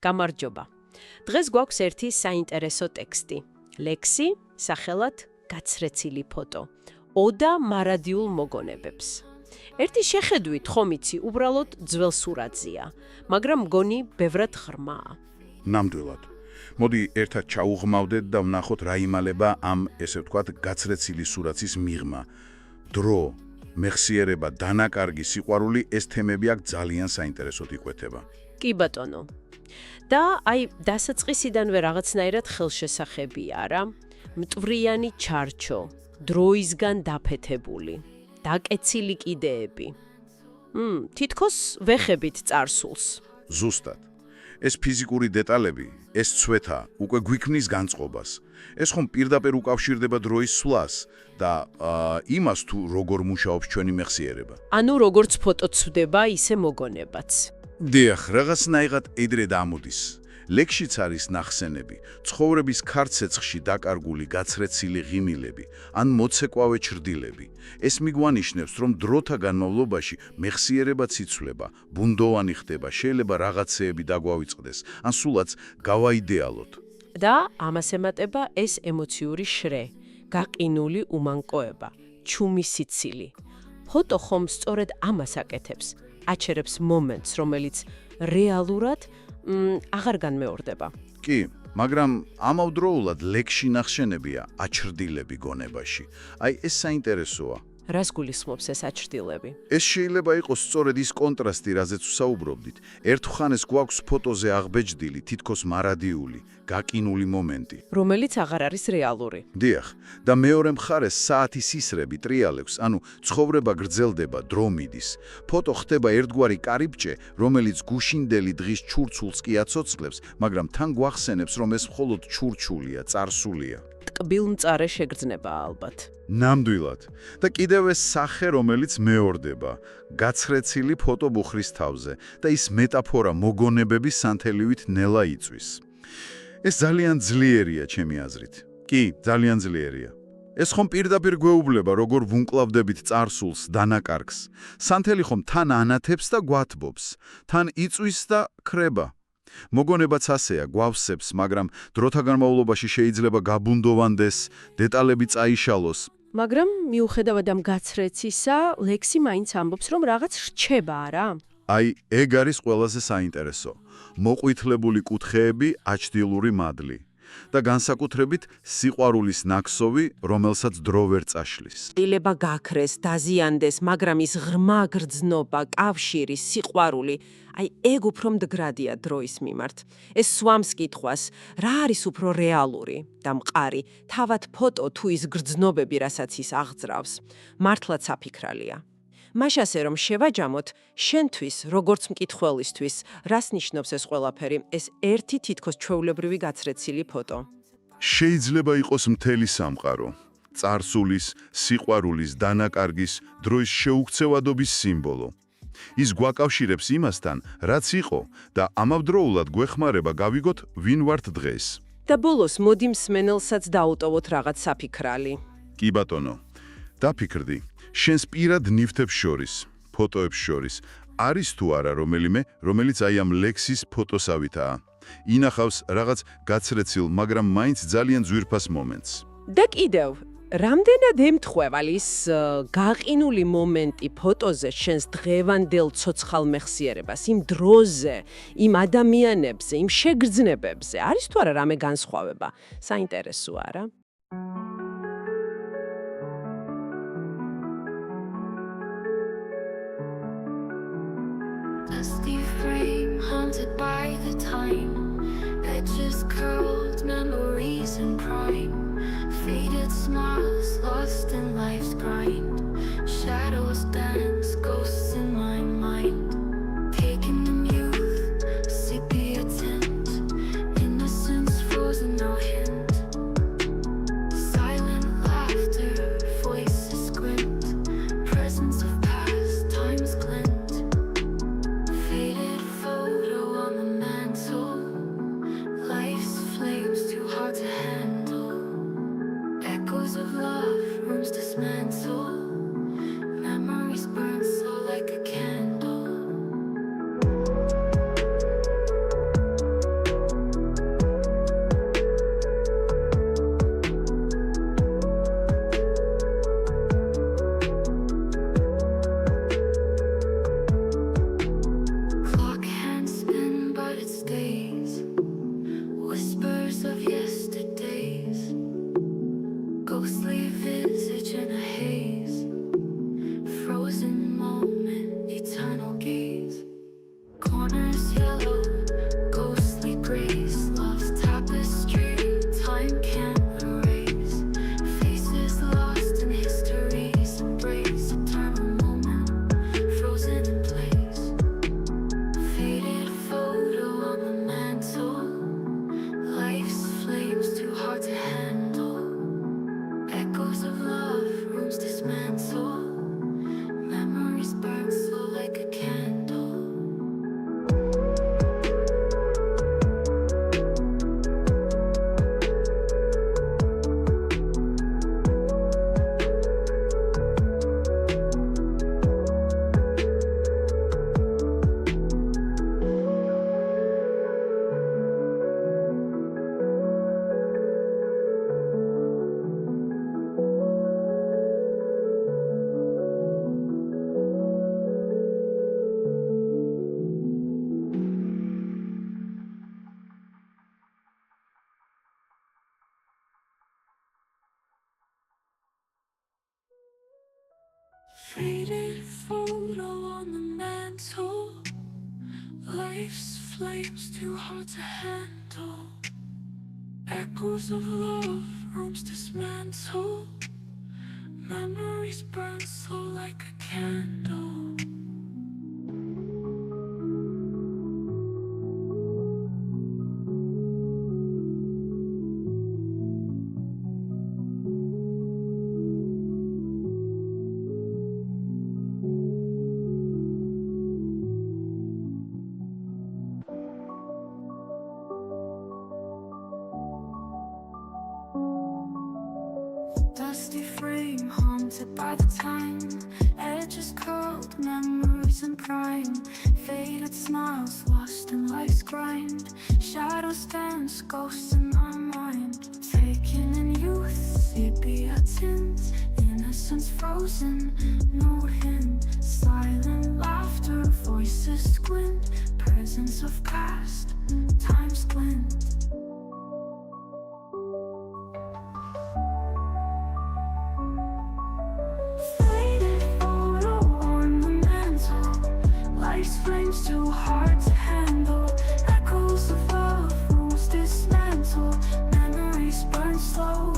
გამარჯობა. დღეს გვაქვს ერთი საინტერესო ტექსტი. ლექსი სახელად გაცრეცილი ფოტო. ოდა მარადიულ მოგონებებს. ერთი შეხედვით ხომ იცი, უბრალოდ ძველ სურათზეა, მაგრამ მგონი ბევრად ღრმაა. ნამდვილად. მოდი ერთად ჩაუღმავდეთ და ვნახოთ რა იმალება ამ, ესე ვთქვათ, გაცრეცილი სურათის მიღმა. დრო, მეხსიერება, დანაკარგი, სიყვარული, ეს თემები აქ ძალიან საინტერესოდ იკვეთება. კი ბატონო. და აი დასაწყისიდანვე რაღაცნაირად ხელშესახებია რა. მტვრიანი ჩარჩო, დროისგან დაფეთებული, დაკეცილი კიდეები. თითქოს ვეხებით წარსულს. ზუსტად. ეს ფიზიკური დეტალები, ეს ცვეთა უკვე გვიქმნის განწყობას. ეს ხომ პირდაპირ უკავშირდება დროის სვლას და იმას თუ როგორ მუშაობს ჩვენი მეხსიერება. ანუ როგორც ფოტო ცვდება, ისე მოგონებაც. დიახ, რაღაცნაირად ედრე დამოდის. ლექსშიც არის ნახსენები, ცხოვრების ქარცეცხლში დაკარგული გაცრეცილი ღიმილები, ან მოცეკვავე ჩრდილები. ეს მიგვანიშნებს, რომ დროთა განმავლობაში მეხსიერება ციცვლება, ბუნდოვანი ხდება, შეიძლება რაღაცეები დაგვავიწყდეს, ან სულაც გავაიდეალოთ. და ამას ემატება ეს ემოციური შრე, გაყინული უმანკოება, ჩუმი სიცილი. ფოტო ხომ სწორედ ამას აკეთებს. აჩერებს მომენტს, რომელიც რეალურად აღარ განმეორდება. კი, მაგრამ ამავდროულად ლექსში ნახსენებია აჩრდილები გონებაში. აი, ეს საინტერესოა. რას გულისხმობს ეს აჩრდილები? ეს შეიძლება იყოს სწორედ ის კონტრასტი, რაზეც ვსაუბრობდით. ერთხანს გვაქვს ფოტოზე აღბეჭდილი, თითქოს მარადიული, გაკინული მომენტი, რომელიც აღარ არის რეალური. დიახ, და მეორე მხარეს საათის ისრები ტრიალებს, ანუ ცხოვრება გრძელდება, დრო მიდის. ფოტო ხდება ერთგვარი კარიბჭე, რომელიც გუშინდელი დღის ჩურცულს კი აცოცხლებს, მაგრამ თან გვახსენებს, რომ ეს მხოლოდ ჩურჩულია, წარსულია. ტკბილმწარე შეგრძნება ალბათ. ნამდვილად. და კიდევ ეს სახე, რომელიც მეორდება, გაცრეცილი ფოტო ბუხრის თავზე და ის მეტაფორა მოგონებების სანთელივით ნელა იწვის. ეს ძალიან ძლიერია, ჩემი აზრით. კი, ძალიან ძლიერია. ეს ხომ პირდაპირ გვეუბნება, როგორ ვუნკლავდებით წარსულს, დანაკარგს. სანთელი ხომ თან ანათებს და გვათბობს, თან იწვის და ქრება. მოგონებაც ასეა, გვავსებს, მაგრამ დროთა განმავლობაში შეიძლება გაბუნდოვანდეს, დეტალები წაიშალოს. მაგრამ მიუხედავად ამ გაცრეცისა, ლექსი მაინც ამბობს, რომ რაღაც რჩება, არა? აი, ეგ არის ყველაზე საინტერესო. მოყვითლებული კუთხეები, აჩრდილური მადლი და განსაკუთრებით სიყვარულის ნაკსოვი, რომელსაც დრო ვერ წაშლის. ილება გაქრეს, დაზიანდეს, მაგრამ ის ღრმა გრძნობა, კავშირი, სიყვარული, აი ეგ უფრო მდგრადია დროის მიმართ. ეს სვამს კითხვას, რა არის უფრო რეალური და მყარი, თავად ფოტო თუ ის გრძნობები, რასაც ის აღძრავს, მართლაც საფიქრალია. მაშასე რომ შევაჯამოთ, შენთვის, როგორც მკითხველისთვის, რას ნიშნობს ეს ყველაფერი, ეს ერთი თითქოს ჩვეულებრივი გაცრეცილი ფოტო. შეიძლება იყოს მთელი სამყარო, წარსულის, სიყვარულის, დანაკარგის, დროის შეუქცევადობის სიმბოლო. ის გვაკავშირებს იმასთან, რაც იყო და ამავდროულად გვეხმარება გავიგოთ, ვინ ვართ დღეს. და ბოლოს მოდი მსმენელსაც დაუტოვოთ რაღაც საფიქრალი. კი ბატონო, დაფიქრდი, შენს პირად ნივთებს შორის, ფოტოებს შორის, არის თუ არა რომელიმე, რომელიც აი ამ ლექსის ფოტოსავითაა. ინახავს რაღაც გაცრეცილ, მაგრამ მაინც ძალიან ძვირფას მომენტს. და კიდევ, რამდენად ემთხვევა ის გაყინული მომენტი ფოტოზე შენს დღევანდელ ცოცხალ მეხსიერებას, იმ დროზე, იმ ადამიანებზე, იმ შეგრძნებებზე, არის თუ არა რამე განსხვავება? საინტერესოა რა. Dusty frame haunted by the time, edges curled, memories in prime, faded smiles lost in life's grind, shadows dance, ghosts in my mind, taking in youth, sepia tint, innocence frozen, no hint. days, whispers of yesterdays, ghostly visage in a haze, frozen moment, eternal gaze, corners yellow, ghostly grace, love's tapestry, time can't erase, faces lost in history's embrace, eternal moment, frozen in place, faded photo on the mantle, life's flames too hard to handle, echoes of love, rooms dismantle, memories burn slow like a candle. Faded photo on the mantle, life's flames too hard to handle, echoes of love, rooms dismantle, memories burn slow like a candle. Dusty frame haunted by the time, edges curled, memories in prime, faded smiles lost in life's grind, shadows dance, ghosts in my mind, taken in youth, sepia tints, innocence frozen, no hint, silent laughter, voices squint, presence of past, time's glint. Flames too hard to handle, echoes of love, rules dismantle, memories burn slow.